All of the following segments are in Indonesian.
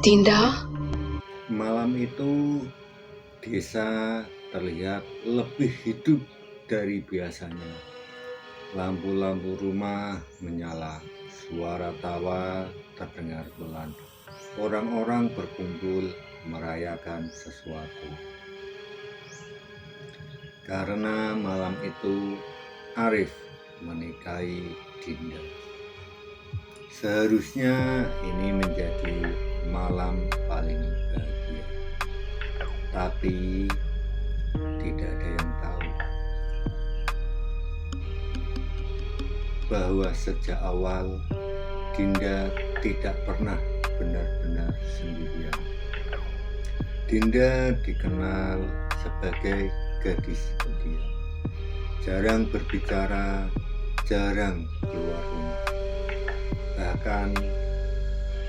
Dinda, Malam itu desa terlihat lebih hidup dari biasanya. Lampu-lampu rumah menyala, suara tawa terdengar pelan. Orang-orang berkumpul merayakan sesuatu. Karena malam itu Arif menikahi Dinda. Seharusnya ini menjadi malam paling bahagia. Tapi tidak ada yang tahu bahwa sejak awal Dinda tidak pernah benar-benar sendirian. Dinda dikenal sebagai gadis pendiam, jarang berbicara, jarang keluar rumah. Bahkan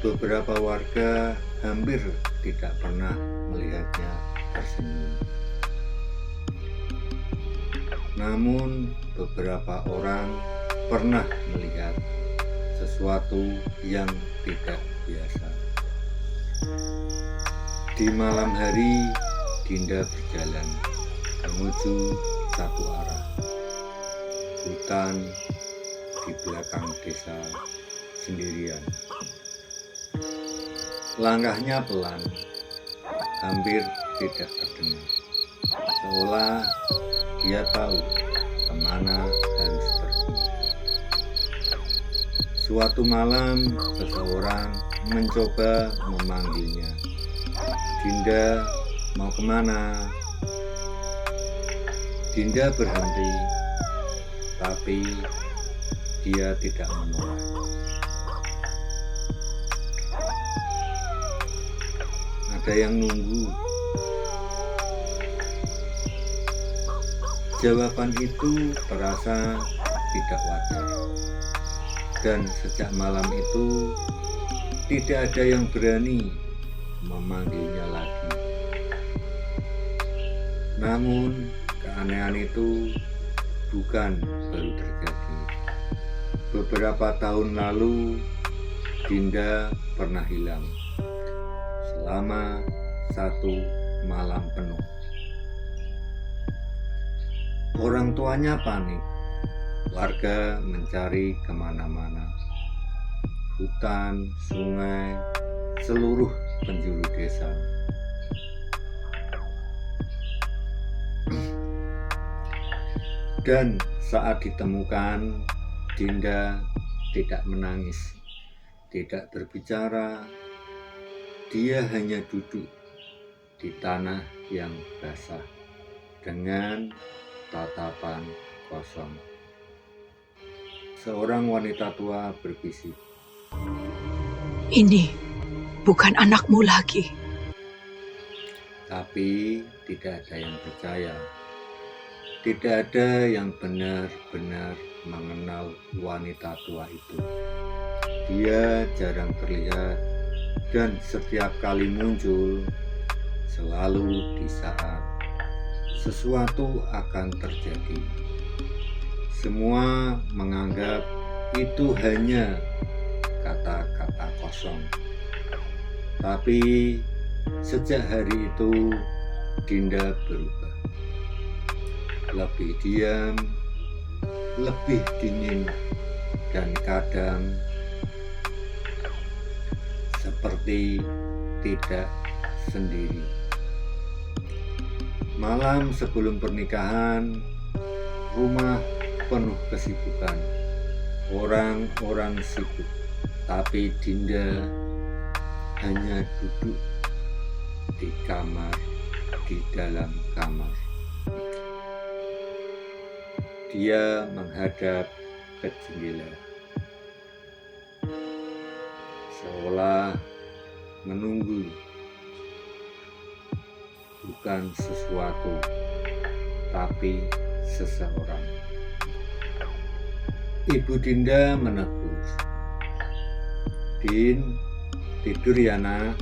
beberapa warga hampir tidak pernah melihatnya tersenyum. Namun beberapa orang pernah melihat sesuatu yang tidak biasa. Di malam hari, Dinda berjalan menuju satu arah. Hutan di belakang desa sendirian. Langkahnya pelan, hampir tidak terdengar. Seolah dia tahu kemana harus pergi. Suatu malam, seseorang mencoba memanggilnya. Dinda, mau kemana? Dinda berhenti, tapi dia tidak menolak. Ada yang nunggu. Jawaban itu terasa tidak wajar. Dan sejak malam itu tidak ada yang berani memanggilnya lagi. Namun keanehan itu bukan baru terjadi. Beberapa tahun lalu Dinda pernah hilang selama satu malam penuh. Orang tuanya panik, warga mencari kemana-mana, hutan, sungai, seluruh penjuru desa. Dan saat ditemukan, Dinda tidak menangis, tidak berbicara. Dia hanya duduk di tanah yang basah dengan tatapan kosong. Seorang wanita tua berbisik, ini bukan anakmu lagi. tapi tidak ada yang percaya. Tidak ada yang benar-benar mengenal wanita tua itu. Dia jarang terlihat dan setiap kali muncul selalu di saat sesuatu akan terjadi. Semua menganggap itu hanya kata-kata kosong. Tapi sejak hari itu Dinda berubah. Lebih diam, lebih dingin, dan kadang seperti tidak sendiri. Malam sebelum pernikahan, rumah penuh kesibukan. Orang-orang sibuk, tapi Dinda hanya duduk di kamar, di dalam kamar. Dia menghadap ke jendela, seolah menunggu bukan sesuatu, tapi seseorang. Ibu Dinda menegur, "Din, tidur ya nak."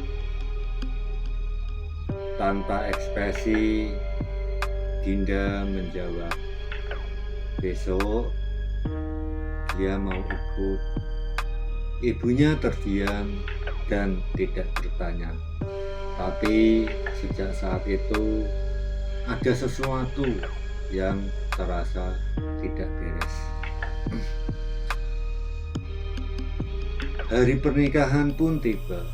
Tanpa ekspresi, Dinda menjawab, "Besok dia mau ikut." Ibunya terdiam dan tidak bertanya. Tapi sejak saat itu ada sesuatu yang terasa tidak beres. Hari pernikahan pun tiba.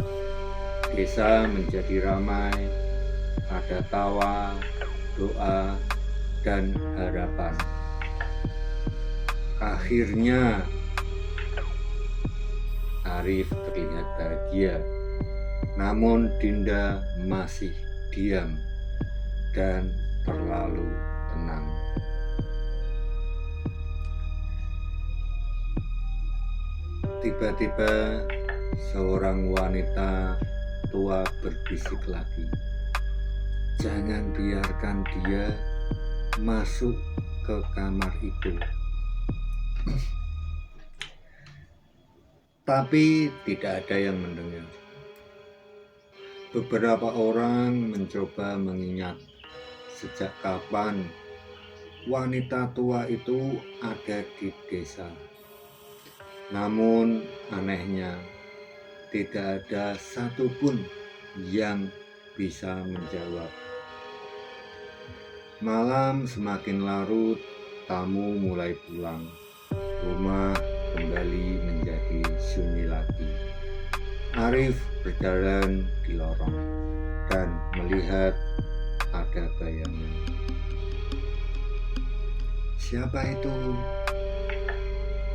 Desa menjadi ramai, ada tawa, doa, dan harapan. Akhirnya Arif terlihat bahagia, namun Dinda masih diam dan terlalu tenang. Tiba-tiba seorang wanita tua berbisik lagi, "Jangan biarkan dia masuk ke kamar itu." Tapi tidak ada yang mendengar. Beberapa orang mencoba mengingat sejak kapan wanita tua itu ada di desa. Namun anehnya tidak ada satupun yang bisa menjawab. Malam semakin larut, tamu mulai pulang. Rumah kembali menjadi sunyi lagi. Arif berjalan di lorong dan melihat ada bayangan. Siapa itu?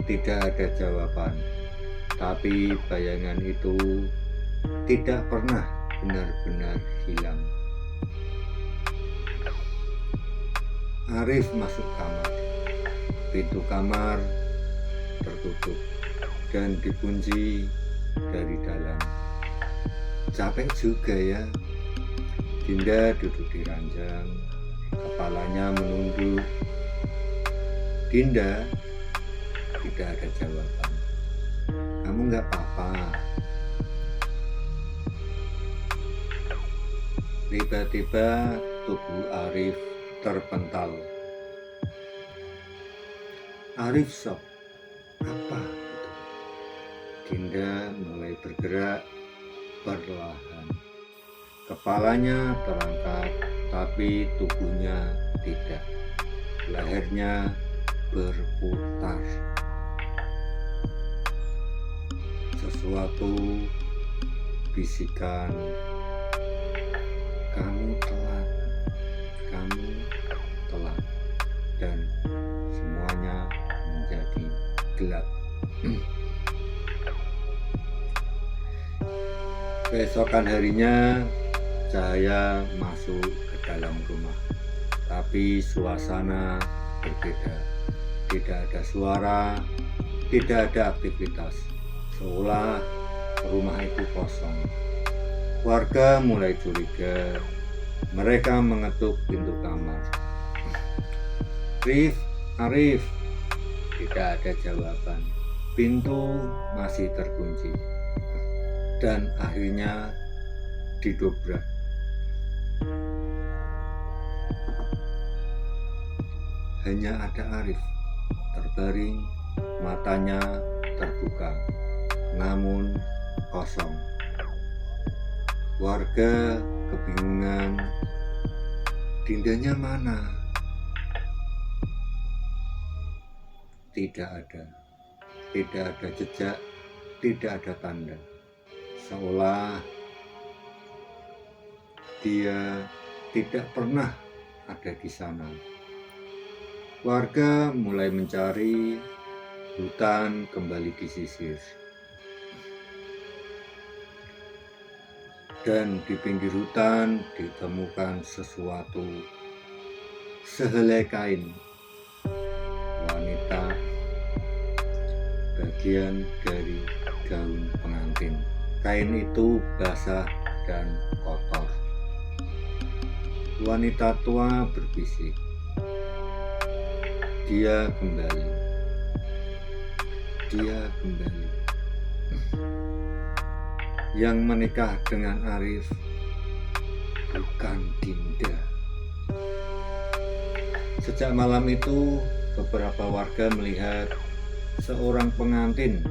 Tidak ada jawaban, tapi bayangan itu tidak pernah benar-benar hilang. Arif masuk kamar. Pintu kamar tertutup dan dikunci dari dalam. Capek juga ya. Dinda duduk di ranjang, kepalanya menunduk. "Dinda," tidak ada jawaban. "Kamu nggak apa-apa?" Tiba-tiba tubuh Arif terpental. Arif shock. Apa itu? Dinda mulai bergerak perlahan. Kepalanya terangkat, tapi tubuhnya tidak. Lehernya berputar. Sesuatu bisikan, "Kamu telat, kamu telat," dan semuanya menjadi gelap. Besokan harinya cahaya masuk ke dalam rumah, tapi suasana berbeda. Tidak ada suara, tidak ada aktivitas, seolah rumah itu kosong. Warga mulai curiga. Mereka mengetuk pintu kamar. "Arif, Arif." Tidak ada jawaban. Pintu masih terkunci dan akhirnya didobrak. Hanya ada Arif terbaring, matanya terbuka, namun kosong. Warga kebingungan. Dindanya mana? Tidak ada. Tidak ada jejak, tidak ada tanda. Seolah dia tidak pernah ada di sana. Warga mulai mencari, hutan kembali disisir. Dan di pinggir hutan ditemukan sesuatu, sehelai kain. Wanita, bagian dari gaun pengantin. Kain itu basah dan kotor. Wanita tua berbisik. Dia kembali. Dia kembali. Yang menikah dengan Arif bukan Dinda. Sejak malam itu, beberapa warga melihat seorang pengantin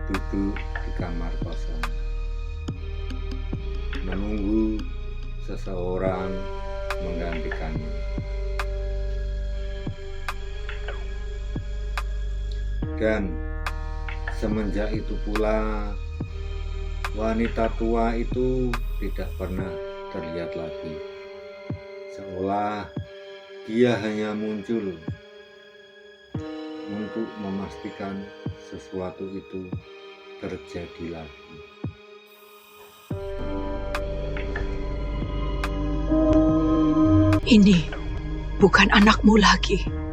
duduk di kamar kosong. menunggu seseorang menggantikannya. Dan semenjak itu pula wanita tua itu tidak pernah terlihat lagi, seolah dia hanya muncul untuk memastikan sesuatu itu terjadi lagi. Ini bukan anakmu lagi.